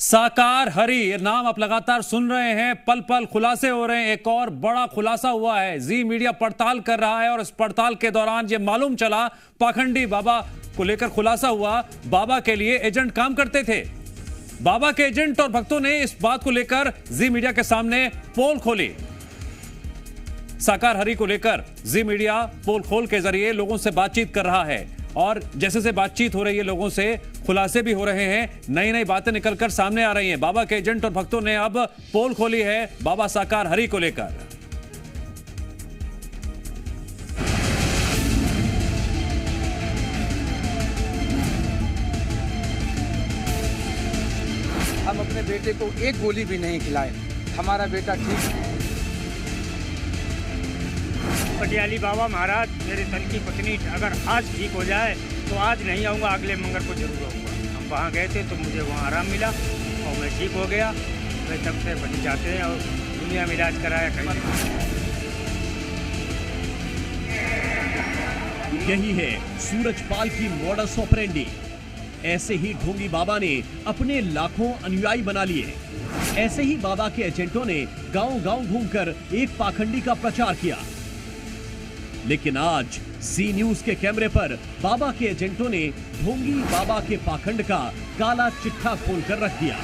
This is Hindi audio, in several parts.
साकार हरी नाम आप लगातार सुन रहे हैं, पल पल खुलासे हो रहे हैं। एक और बड़ा खुलासा हुआ है, जी मीडिया पड़ताल कर रहा है और इस पड़ताल के दौरान ये मालूम चला पाखंडी बाबा को लेकर खुलासा हुआ। बाबा के लिए एजेंट काम करते थे। बाबा के एजेंट और भक्तों ने इस बात को लेकर जी मीडिया के सामने पोल खोली। साकार हरी को लेकर जी मीडिया पोल खोल के जरिए लोगों से बातचीत कर रहा है और जैसे से बातचीत हो रही है लोगों से खुलासे भी हो रहे हैं, नई नई बातें निकलकर सामने आ रही हैं। बाबा के एजेंट और भक्तों ने अब पोल खोली है बाबा साकार हरी को लेकर। हम अपने बेटे को एक गोली भी नहीं खिलाए, हमारा बेटा ठीक है। पटियाली बाबा महाराज मेरे तन की पत्नी अगर आज ठीक हो जाए तो आज नहीं आऊँगा, अगले मंगल को जरूर आऊँगा। हम वहाँ गए थे तो मुझे वहाँ आराम मिला और मैं ठीक हो गया। वे तब से बनी जाते हैं और दुनिया में इलाज कराया कहीं। यही है सूरजपाल की मॉडस ऑपरेंडी। ऐसे ही ढोंगी बाबा ने अपने लाखों अनुयायी बना लिए। ऐसे ही बाबा के एजेंटों ने गांव-गांव घूमकर एक पाखंडी का प्रचार किया। लेकिन आज सी न्यूज के कैमरे पर बाबा के एजेंटों ने ढोंगी बाबा के पाखंड का काला चिट्ठा खोलकर रख दिया।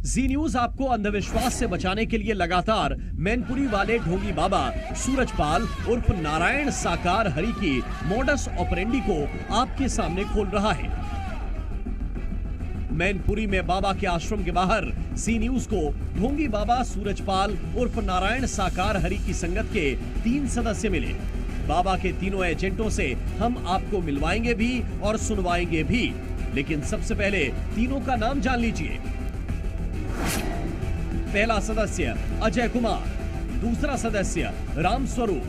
जी न्यूज आपको अंधविश्वास से बचाने के लिए लगातार मैनपुरी वाले ढोंगी बाबा सूरजपाल उर्फ नारायण साकार हरि की मॉडस ऑपरेंडी को आपके सामने खोल रहा है। मैनपुरी में बाबा के आश्रम के बाहर सी न्यूज को ढोंगी बाबा सूरजपाल उर्फ नारायण साकार हरि की संगत के 3 सदस्य मिले। बाबा के तीनों एजेंटों से हम आपको मिलवाएंगे भी और सुनवाएंगे भी, लेकिन सबसे पहले तीनों का नाम जान लीजिए। पहला सदस्य अजय कुमार, दूसरा सदस्य राम स्वरूप,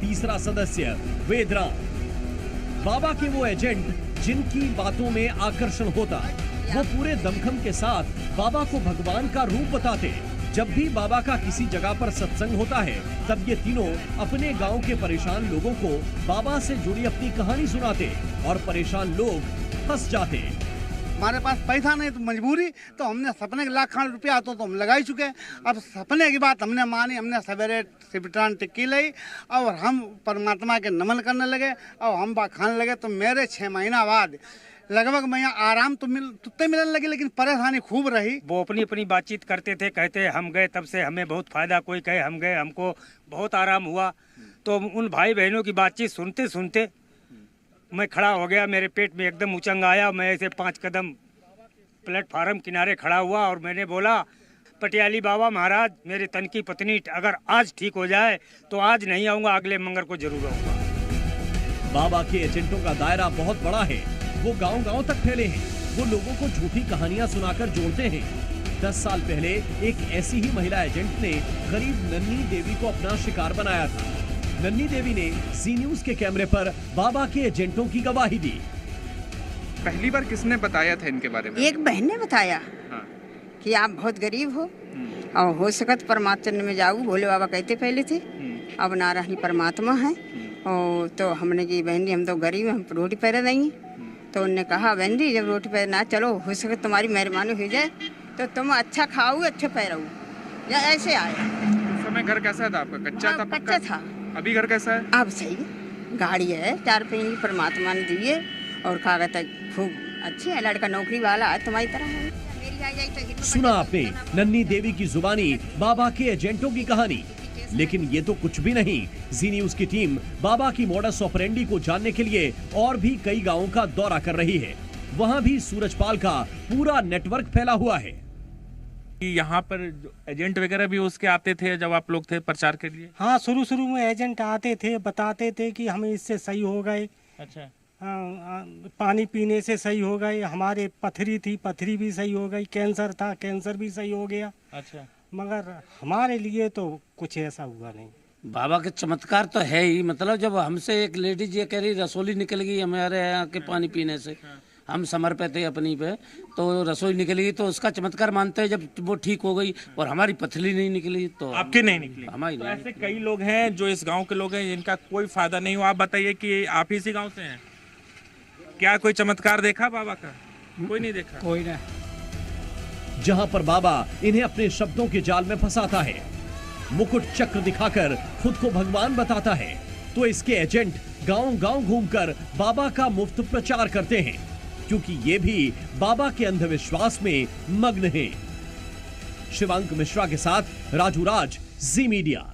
तीसरा सदस्य वेदराम। बाबा के वो एजेंट जिनकी बातों में आकर्षण होता, वो पूरे दमखम के साथ बाबा को भगवान का रूप बताते। जब भी बाबा का किसी जगह पर सत्संग होता है तब ये तीनों अपने गांव के परेशान लोगों को बाबा से जुड़ी अपनी कहानी सुनाते और परेशान लोग फंस जाते। हमारे पास पैसा नहीं तो मजबूरी, तो हमने सपने के लाख रुपया तो हम लगा ही चुके। अब सपने की बात हमने मानी, हमने सवेरे सिपटान टिक्की ली और हम परमात्मा के नमन करने लगे और हम खाने लगे। तो मेरे 6 महीना बाद लगभग मैं आराम तो मिलने लगी, लेकिन परेशानी खूब रही। वो अपनी अपनी बातचीत करते थे, कहते हम गए तब से हमें बहुत फायदा, कोई कहे हम गए हमको बहुत आराम हुआ। तो उन भाई बहनों की बातचीत सुनते सुनते मैं खड़ा हो गया, मेरे पेट में एकदम उचंग आया। मैं ऐसे 5 कदम प्लेटफार्म किनारे खड़ा हुआ और मैंने बोला, पटियाली बाबा महाराज मेरे तन की पत्नी अगर आज ठीक हो जाए तो आज नहीं आऊँगा, अगले मंगल को जरूर आऊँगा। बाबा के एजेंटों का दायरा बहुत बड़ा है। वो गांव-गांव तक फैले हैं। वो लोगों को झूठी कहानियां सुनाकर जोड़ते हैं। 10 साल पहले एक ऐसी ही महिला एजेंट ने गरीब नन्नी देवी को अपना शिकार बनाया था। नन्नी देवी ने सी न्यूज के कैमरे पर बाबा के एजेंटों की गवाही दी। पहली बार किसने बताया था इनके बारे में? एक बहन ने बताया। हाँ। कि आप बहुत गरीब हो और हो सकत परमात्मा में जाओ, भोले बाबा कहते पहले थे। अब नारायण परमात्मा है। और तो हमने की बहन जी हम तो गरीब हैं, हम रोटी पैदा नहीं। तो उन्होंने कहा बहन जी जब रोटी पैदा ना, चलो हो सके तुम्हारी मेहरबानी हो जाए तो तुम अच्छा खाओ अच्छा पैरो, या ऐसे आए। उस समय घर कैसा था आपका? कच्चा था? कच्चा था। अभी घर कैसा है? अब सही है, गाड़ी है 4 पहिए परमात्मा ने दिए और कागज खूब अच्छे है, लड़का नौकरी वाला है तुम्हारी तरह है। मेरी आ जाए तो सुना आपने नन्नी देवी की जुबानी बाबा के एजेंटों की कहानी। लेकिन ये तो कुछ भी नहीं। जी न्यूज की टीम बाबा की मॉडस ऑपरेंडी को जानने के लिए और भी कई गांवों का दौरा कर रही है। वहां भी सूरजपाल का पूरा नेटवर्क फैला हुआ है। यहाँ पर एजेंट वगैरह भी उसके आते थे जब आप लोग थे प्रचार के लिए? हाँ, शुरू में एजेंट आते थे, बताते थे कि हमें इससे सही हो गए। अच्छा। पानी पीने से सही हो गए, हमारे पथरी थी, पथरी भी सही हो गई, कैंसर था, कैंसर भी सही हो गया। अच्छा। मगर हमारे लिए तो कुछ ऐसा हुआ नहीं। बाबा के चमत्कार तो है ही। मतलब जब हमसे एक लेडीज ये कह रही रसोली निकल गई हमारे यहाँ के पानी पीने से, हम समर पे थे अपनी पे, तो रसोई निकली तो उसका चमत्कार मानते हैं जब वो ठीक हो गई, और हमारी पथरी नहीं निकली तो आपकी नहीं निकली। हमारी तो नहीं। ऐसे कई लोग हैं जो इस गांव के लोग हैं जिनका कोई फायदा नहीं हुआ। आप बताइए कि आप इसी गांव से हैं, क्या कोई चमत्कार देखा बाबा का? कोई नहीं देखा। कोई ना। जहां पर बाबा इन्हें अपने शब्दों के जाल में फंसाता है, मुकुट चक्र दिखाकर खुद को भगवान बताता है, तो इसके एजेंट गांव-गांव घूमकर बाबा का मुफ्त प्रचार करते हैं, क्योंकि ये भी बाबा के अंधविश्वास में मग्न हैं। शिवांक मिश्रा के साथ राजू राज, जी मीडिया।